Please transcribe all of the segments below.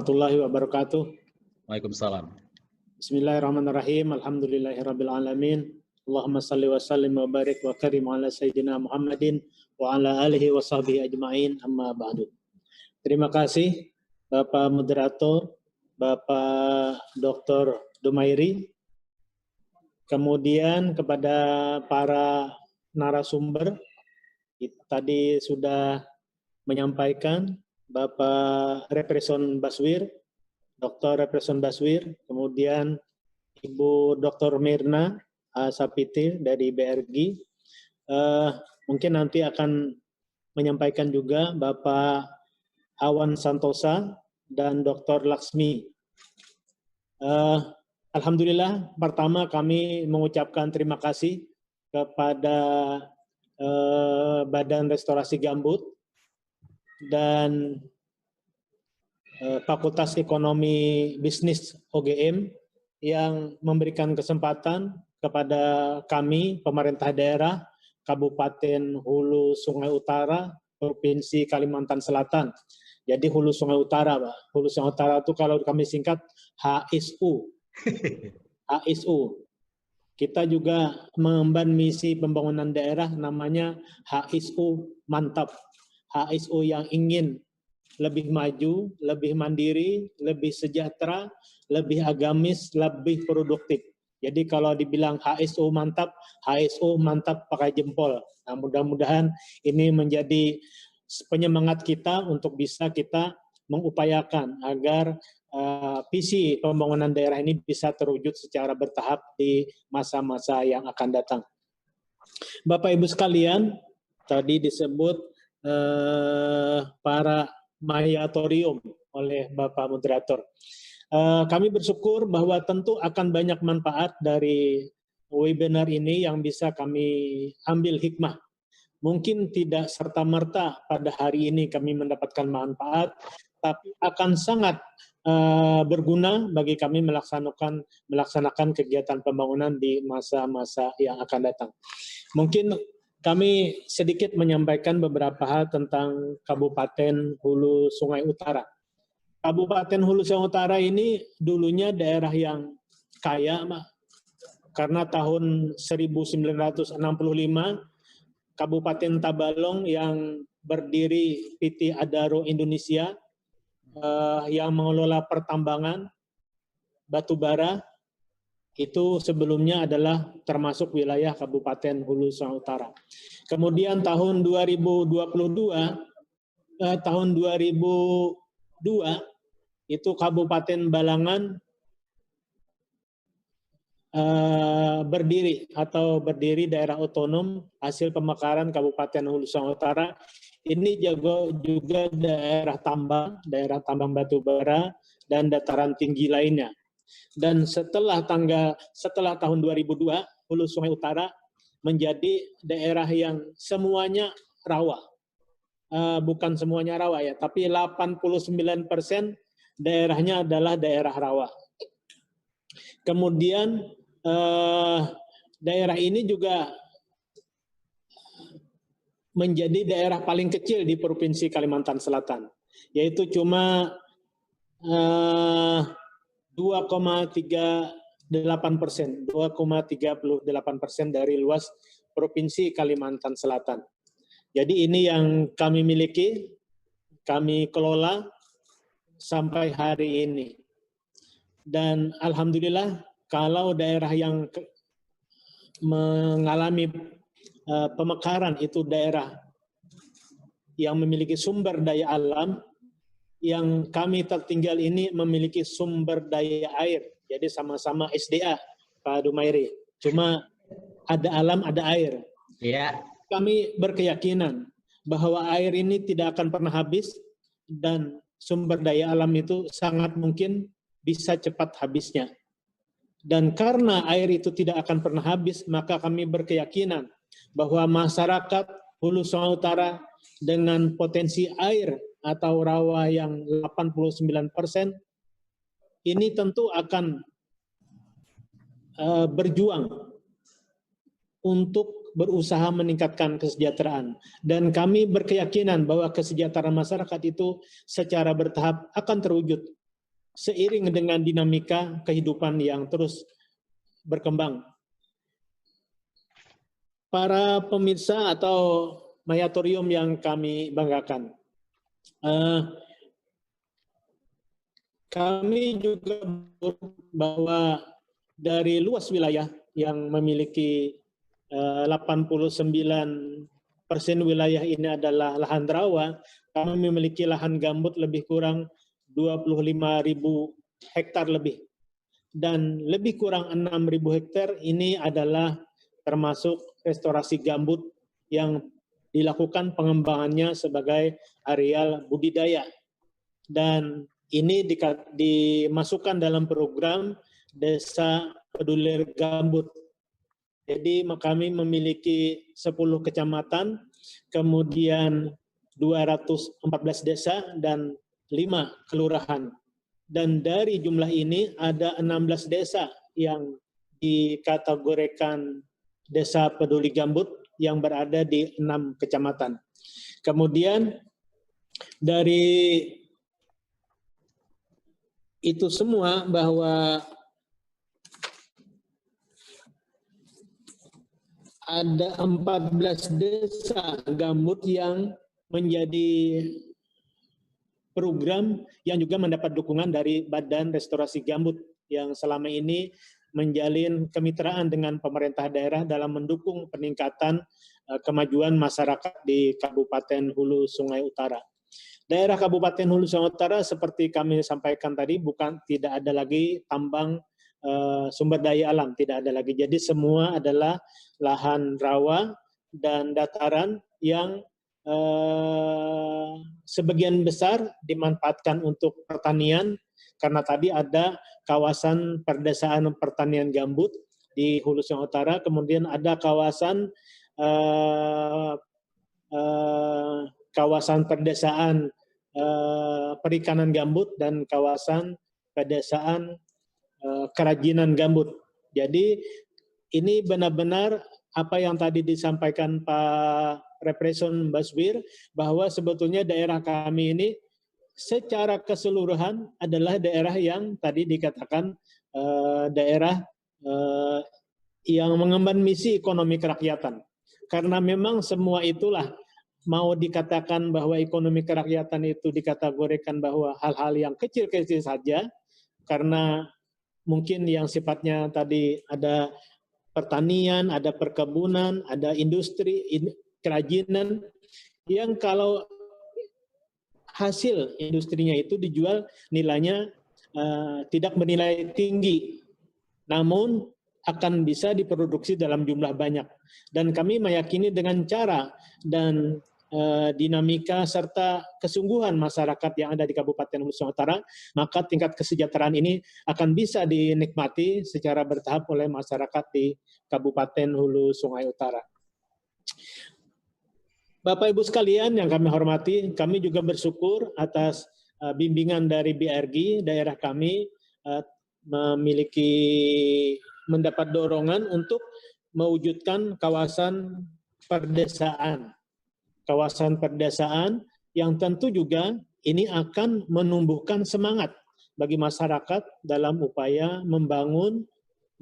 warahmatullahi wabarakatuh. Waalaikumsalam. Bismillahirrahmanirrahim. Alhamdulillahirabbil alamin. Allahumma salli wa sallim wa barik wa karim ala sayyidina Muhammadin wa ala alihi wa sahbihi ajma'in, amma ba'du. Terima kasih Bapak Moderator, Bapak Dr. Dumairi, kemudian kepada para narasumber. Tadi sudah menyampaikan Bapak Represon Baswir, Dr. Represon Baswir, kemudian Ibu Dr. Mirna Sapiti dari BRG. Mungkin nanti akan menyampaikan juga Bapak Awan Santosa dan Dr. Laksmi. Alhamdulillah, pertama kami mengucapkan terima kasih kepada Badan Restorasi Gambut dan Fakultas Ekonomi Bisnis OGM yang memberikan kesempatan kepada kami, pemerintah daerah, Kabupaten Hulu Sungai Utara, Provinsi Kalimantan Selatan. Jadi Hulu Sungai Utara, Pak. Hulu Sungai Utara itu kalau kami singkat HSU. HSU. Kita juga mengemban misi pembangunan daerah namanya HSU Mantap. HSU yang ingin lebih maju, lebih mandiri, lebih sejahtera, lebih agamis, lebih produktif. Jadi kalau dibilang HSU mantap pakai jempol. Nah, mudah-mudahan ini menjadi penyemangat kita untuk bisa kita mengupayakan agar visi pembangunan daerah ini bisa terwujud secara bertahap di masa-masa yang akan datang. Bapak Ibu sekalian, tadi disebut para mayatorium oleh Bapak Moderator. Kami bersyukur bahwa tentu akan banyak manfaat dari webinar ini yang bisa kami ambil hikmah. Mungkin tidak serta-merta pada hari ini kami mendapatkan manfaat, tapi akan sangat berguna bagi kami melaksanakan kegiatan pembangunan di masa-masa yang akan datang. Mungkin kami sedikit menyampaikan beberapa hal tentang Kabupaten Hulu Sungai Utara. Kabupaten Hulu Sungai Utara ini dulunya daerah yang kaya, karena tahun 1965 Kabupaten Tabalong yang berdiri PT Adaro Indonesia yang mengelola pertambangan batu bara itu sebelumnya adalah termasuk wilayah Kabupaten Hulu Sungai Utara. Kemudian tahun 2002 itu Kabupaten Balangan berdiri daerah otonom hasil pemekaran Kabupaten Hulu Sungai Utara. Ini juga daerah tambang batu bara dan dataran tinggi lainnya. Dan setelah tahun 2002, Hulu Sungai Utara menjadi daerah yang semuanya rawa. Bukan semuanya rawa ya, tapi 89% daerahnya adalah daerah rawa. Kemudian daerah ini juga menjadi daerah paling kecil di Provinsi Kalimantan Selatan, yaitu cuma 2,38% dari luas Provinsi Kalimantan Selatan. Jadi ini yang kami miliki, kami kelola sampai hari ini. Dan alhamdulillah kalau daerah yang mengalami pemekaran itu daerah yang memiliki sumber daya alam, yang kami tertinggal ini memiliki sumber daya air. Jadi sama-sama SDA, Pak Dumairi. Cuma ada alam, ada air. Iya. Kami berkeyakinan bahwa air ini tidak akan pernah habis dan sumber daya alam itu sangat mungkin bisa cepat habisnya. Dan karena air itu tidak akan pernah habis, maka kami berkeyakinan bahwa masyarakat Hulu Sungai Utara dengan potensi air atau rawa yang 89%, ini tentu akan berjuang untuk berusaha meningkatkan kesejahteraan. Dan kami berkeyakinan bahwa kesejahteraan masyarakat itu secara bertahap akan terwujud seiring dengan dinamika kehidupan yang terus berkembang. Para pemirsa atau Mayatorium yang kami banggakan, kami juga bahwa dari luas wilayah yang memiliki 89% wilayah ini adalah lahan rawa, kami memiliki lahan gambut lebih kurang 25.000 hektar lebih. Dan lebih kurang 6.000 hektar ini adalah termasuk restorasi gambut yang dilakukan pengembangannya sebagai areal budidaya. Dan ini dimasukkan dalam program Desa Peduli Gambut. Jadi kami memiliki 10 kecamatan, kemudian 214 desa dan 5 kelurahan. Dan dari jumlah ini ada 16 desa yang dikategorikan Desa Peduli Gambut yang berada di 6 kecamatan. Kemudian dari itu semua bahwa ada 14 desa gambut yang menjadi program yang juga mendapat dukungan dari Badan Restorasi Gambut yang selama ini menjalin kemitraan dengan pemerintah daerah dalam mendukung peningkatan kemajuan masyarakat di Kabupaten Hulu Sungai Utara. Daerah Kabupaten Hulu Sungai Utara seperti kami sampaikan tadi tidak ada lagi tambang sumber daya alam, tidak ada lagi. Jadi semua adalah lahan rawa dan dataran yang sebagian besar dimanfaatkan untuk pertanian karena tadi ada kawasan perdesaan pertanian gambut di Hulu Sungai Utara, kemudian ada kawasan perdesaan perikanan gambut dan kawasan pedesaan kerajinan gambut. Jadi ini benar-benar apa yang tadi disampaikan Pak Represon Baswir bahwa sebetulnya daerah kami ini secara keseluruhan adalah daerah yang tadi dikatakan daerah yang mengemban misi ekonomi kerakyatan. Karena memang semua itulah mau dikatakan bahwa ekonomi kerakyatan itu dikategorikan bahwa hal-hal yang kecil-kecil saja, karena mungkin yang sifatnya tadi ada pertanian, ada perkebunan, ada industri, kerajinan, yang kalau hasil industrinya itu dijual nilainya tidak bernilai tinggi, namun akan bisa diproduksi dalam jumlah banyak. Dan kami meyakini dengan cara dan dinamika serta kesungguhan masyarakat yang ada di Kabupaten Hulu Sungai Utara, maka tingkat kesejahteraan ini akan bisa dinikmati secara bertahap oleh masyarakat di Kabupaten Hulu Sungai Utara. Bapak Ibu sekalian yang kami hormati, kami juga bersyukur atas bimbingan dari BRG, daerah kami mendapat dorongan untuk mewujudkan kawasan perdesaan. Kawasan perdesaan yang tentu juga ini akan menumbuhkan semangat bagi masyarakat dalam upaya membangun,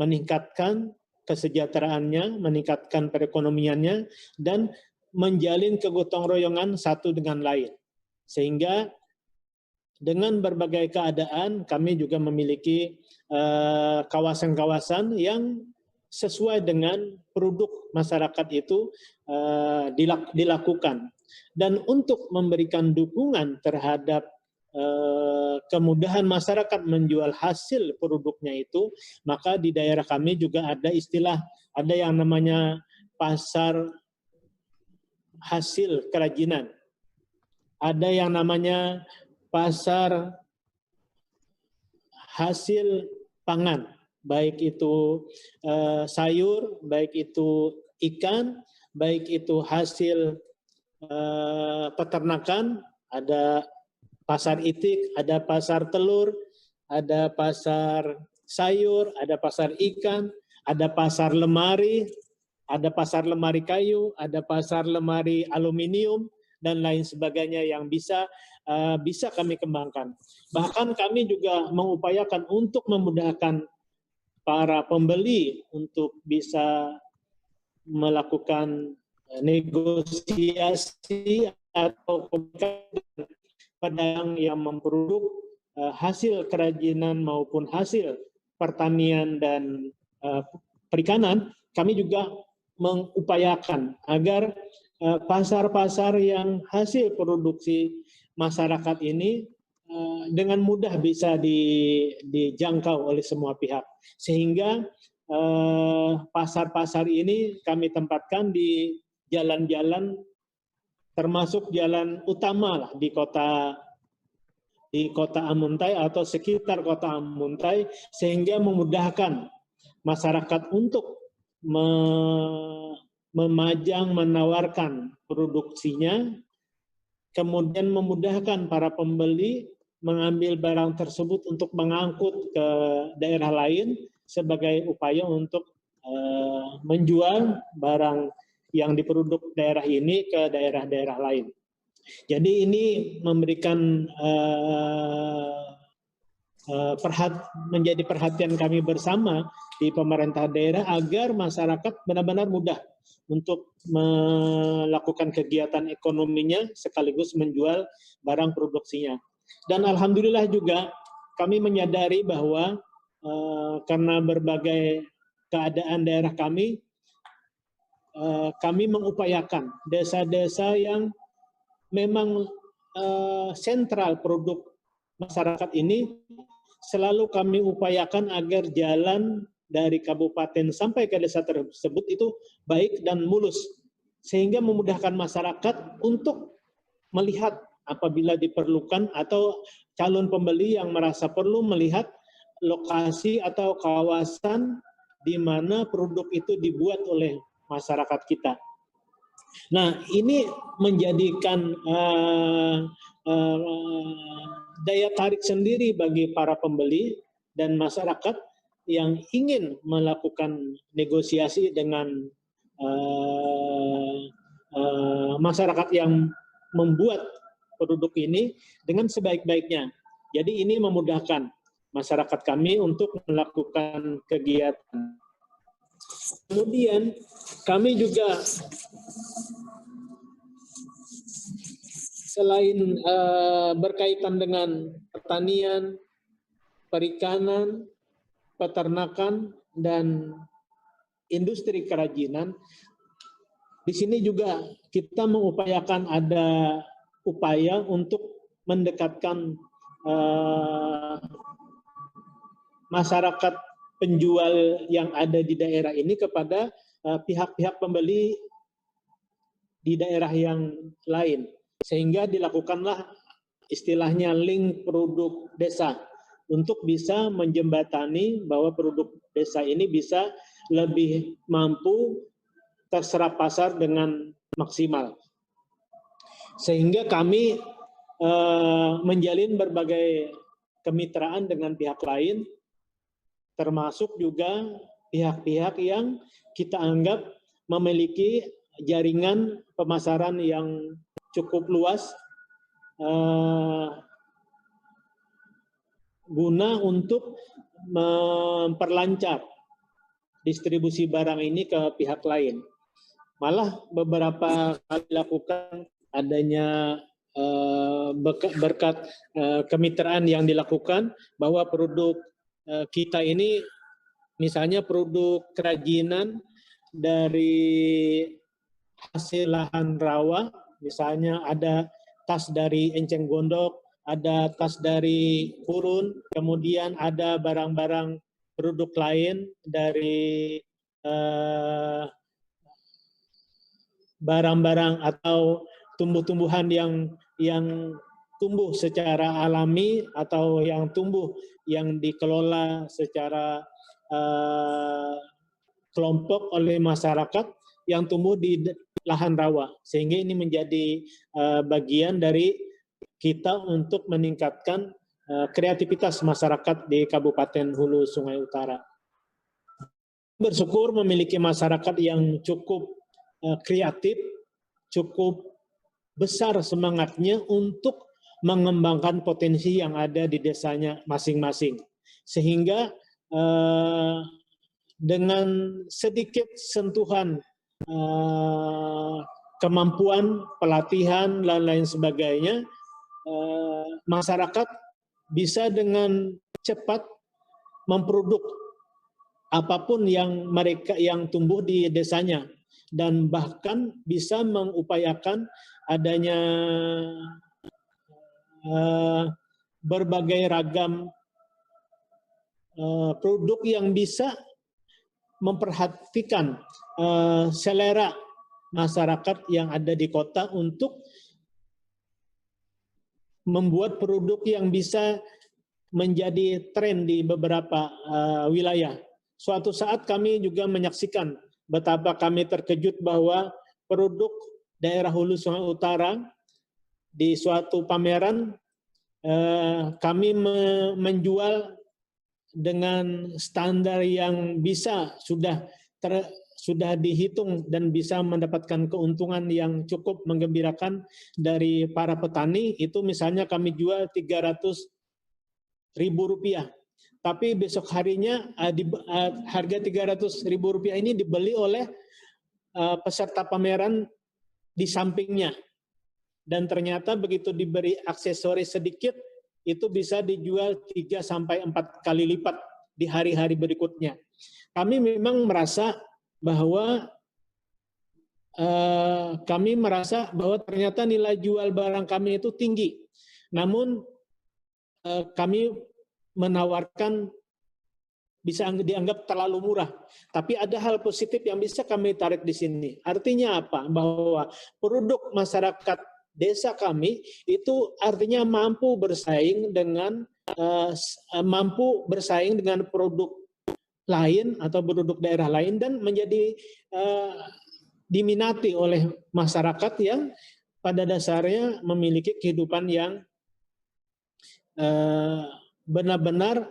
meningkatkan kesejahteraannya, meningkatkan perekonomiannya, dan menjalin kegotong royongan satu dengan lain. Sehingga dengan berbagai keadaan kami juga memiliki kawasan-kawasan yang sesuai dengan produk masyarakat itu dilakukan. Dan untuk memberikan dukungan terhadap kemudahan masyarakat menjual hasil produknya itu, maka di daerah kami juga ada istilah, ada yang namanya pasar hasil kerajinan. Ada yang namanya pasar hasil pangan, baik itu sayur, baik itu ikan, baik itu hasil peternakan, ada pasar itik, ada pasar telur, ada pasar sayur, ada pasar ikan, ada pasar lemari, ada pasar lemari kayu, ada pasar lemari aluminium, dan lain sebagainya yang bisa bisa kami kembangkan. Bahkan kami juga mengupayakan untuk memudahkan para pembeli untuk bisa melakukan negosiasi atau pedagang yang memproduk hasil kerajinan maupun hasil pertanian dan perikanan. Kami juga mengupayakan agar pasar-pasar yang hasil produksi masyarakat ini dengan mudah bisa dijangkau oleh semua pihak, sehingga pasar-pasar ini kami tempatkan di jalan-jalan, termasuk jalan utama lah di kota Amuntai atau sekitar kota Amuntai, sehingga memudahkan masyarakat untuk memajang, menawarkan produksinya, kemudian memudahkan para pembeli mengambil barang tersebut untuk mengangkut ke daerah lain sebagai upaya untuk menjual barang yang diproduk daerah ini ke daerah-daerah lain. Jadi ini memberikan menjadi perhatian kami bersama di pemerintah daerah agar masyarakat benar-benar mudah untuk melakukan kegiatan ekonominya sekaligus menjual barang produksinya. Dan alhamdulillah juga kami menyadari bahwa karena berbagai keadaan daerah kami mengupayakan desa-desa yang memang sentral produk masyarakat ini, selalu kami upayakan agar jalan dari kabupaten sampai ke desa tersebut itu baik dan mulus, sehingga memudahkan masyarakat untuk melihat apabila diperlukan atau calon pembeli yang merasa perlu melihat lokasi atau kawasan di mana produk itu dibuat oleh masyarakat kita. Nah, ini menjadikan daya tarik sendiri bagi para pembeli dan masyarakat yang ingin melakukan negosiasi dengan masyarakat yang membuat produk ini dengan sebaik-baiknya. Jadi ini memudahkan masyarakat kami untuk melakukan kegiatan. Kemudian kami juga selain berkaitan dengan pertanian, perikanan, peternakan, dan industri kerajinan, di sini juga kita mengupayakan ada upaya untuk mendekatkan masyarakat penjual yang ada di daerah ini kepada pihak-pihak pembeli di daerah yang lain, sehingga dilakukanlah istilahnya link produk desa untuk bisa menjembatani bahwa produk desa ini bisa lebih mampu terserap pasar dengan maksimal. Sehingga kami menjalin berbagai kemitraan dengan pihak lain, termasuk juga pihak-pihak yang kita anggap memiliki jaringan pemasaran yang cukup luas guna untuk memperlancar distribusi barang ini ke pihak lain. Malah beberapa kali dilakukan adanya berkat kemitraan yang dilakukan bahwa produk kita ini, misalnya produk kerajinan dari hasil lahan rawa, misalnya ada tas dari Enceng Gondok, ada tas dari Purun, kemudian ada barang-barang produk lain dari barang-barang atau tumbuh-tumbuhan yang tumbuh secara alami atau yang tumbuh yang dikelola secara kelompok oleh masyarakat yang tumbuh di lahan rawa, sehingga ini menjadi bagian dari kita untuk meningkatkan kreativitas masyarakat di Kabupaten Hulu Sungai Utara. Bersyukur memiliki masyarakat yang cukup kreatif, cukup besar semangatnya untuk mengembangkan potensi yang ada di desanya masing-masing. Sehingga dengan sedikit sentuhan kemampuan, pelatihan, dan lain sebagainya, masyarakat bisa dengan cepat memproduk apapun yang tumbuh di desanya, dan bahkan bisa mengupayakan adanya berbagai ragam produk yang bisa memperhatikan selera masyarakat yang ada di kota untuk membuat produk yang bisa menjadi tren di beberapa wilayah. Suatu saat kami juga menyaksikan betapa kami terkejut bahwa produk daerah Hulu Sungai Utara di suatu pameran kami menjual dengan standar yang bisa sudah dihitung dan bisa mendapatkan keuntungan yang cukup menggembirakan dari para petani. Itu misalnya kami jual Rp300.000, tapi besok harinya harga Rp300.000 ini dibeli oleh peserta pameran di sampingnya, dan ternyata begitu diberi aksesoris sedikit itu bisa dijual 3-4 kali lipat di hari-hari berikutnya. Kami memang merasa bahwa ternyata nilai jual barang kami itu tinggi. Namun kami menawarkan bisa dianggap terlalu murah. Tapi ada hal positif yang bisa kami tarik di sini. Artinya apa? Bahwa produk masyarakat desa kami itu artinya mampu bersaing dengan produk lain atau produk daerah lain, dan menjadi diminati oleh masyarakat yang pada dasarnya memiliki kehidupan yang benar-benar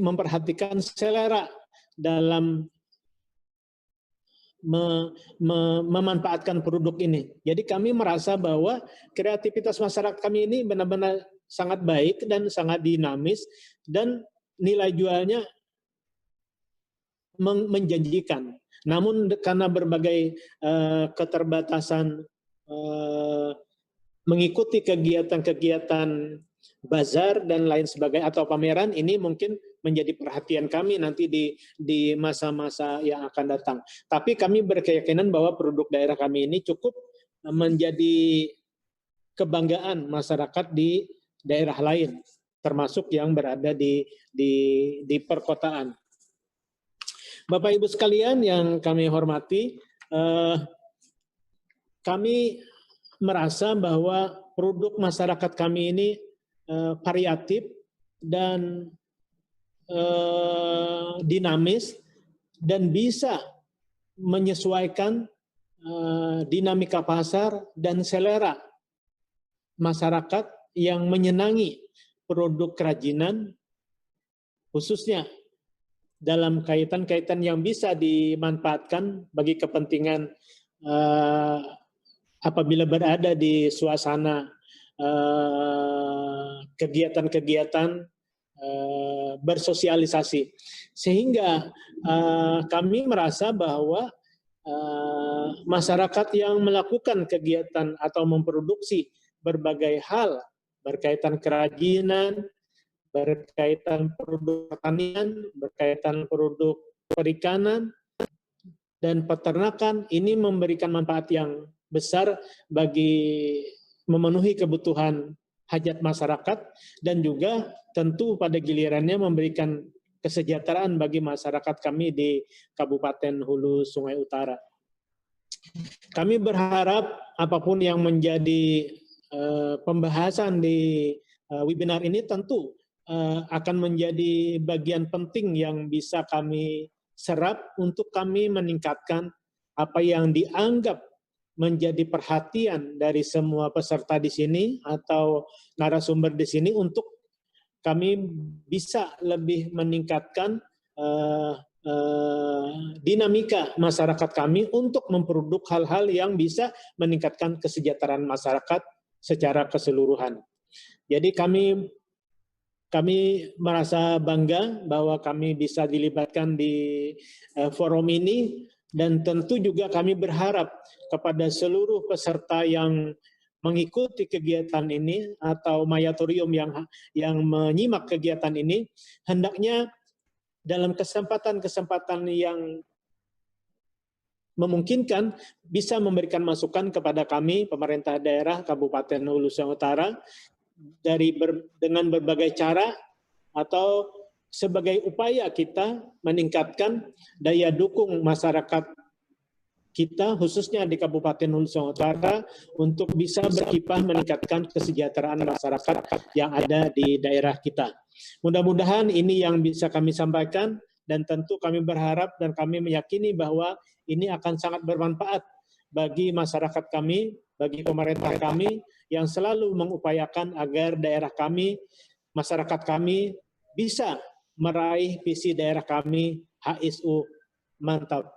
memperhatikan selera dalam memanfaatkan produk ini. Jadi kami merasa bahwa kreativitas masyarakat kami ini benar-benar sangat baik dan sangat dinamis, dan nilai jualnya menjanjikan. Namun karena berbagai keterbatasan mengikuti kegiatan-kegiatan bazar dan lain sebagainya atau pameran, ini mungkin menjadi perhatian kami nanti di masa-masa yang akan datang. Tapi kami berkeyakinan bahwa produk daerah kami ini cukup menjadi kebanggaan masyarakat di daerah lain, termasuk yang berada di perkotaan. Bapak Ibu sekalian yang kami hormati, kami merasa bahwa produk masyarakat kami ini variatif dan dinamis, dan bisa menyesuaikan dinamika pasar dan selera masyarakat yang menyenangi produk kerajinan, khususnya dalam kaitan-kaitan yang bisa dimanfaatkan bagi kepentingan apabila berada di suasana kegiatan-kegiatan bersosialisasi. Sehingga kami merasa bahwa masyarakat yang melakukan kegiatan atau memproduksi berbagai hal berkaitan kerajinan, berkaitan produk pertanian, berkaitan produk perikanan, dan peternakan, ini memberikan manfaat yang besar bagi memenuhi kebutuhan hajat masyarakat, dan juga tentu pada gilirannya memberikan kesejahteraan bagi masyarakat kami di Kabupaten Hulu Sungai Utara. Kami berharap apapun yang menjadi pembahasan di webinar ini tentu akan menjadi bagian penting yang bisa kami serap untuk kami meningkatkan apa yang dianggap menjadi perhatian dari semua peserta di sini atau narasumber di sini, untuk kami bisa lebih meningkatkan dinamika masyarakat kami untuk memproduk hal-hal yang bisa meningkatkan kesejahteraan masyarakat secara keseluruhan. Jadi kami merasa bangga bahwa kami bisa dilibatkan di forum ini, dan tentu juga kami berharap kepada seluruh peserta yang mengikuti kegiatan ini atau mayatorium yang menyimak kegiatan ini, hendaknya dalam kesempatan-kesempatan yang memungkinkan bisa memberikan masukan kepada kami, pemerintah daerah Kabupaten Hulu Sungai Utara, dengan berbagai cara atau sebagai upaya kita meningkatkan daya dukung masyarakat kita, khususnya di Kabupaten Hulu Sungai Utara, untuk bisa berkiprah meningkatkan kesejahteraan masyarakat yang ada di daerah kita. Mudah-mudahan ini yang bisa kami sampaikan, dan tentu kami berharap dan kami meyakini bahwa ini akan sangat bermanfaat bagi masyarakat kami, bagi pemerintah kami, yang selalu mengupayakan agar daerah kami, masyarakat kami bisa meraih visi daerah kami HSU mantap.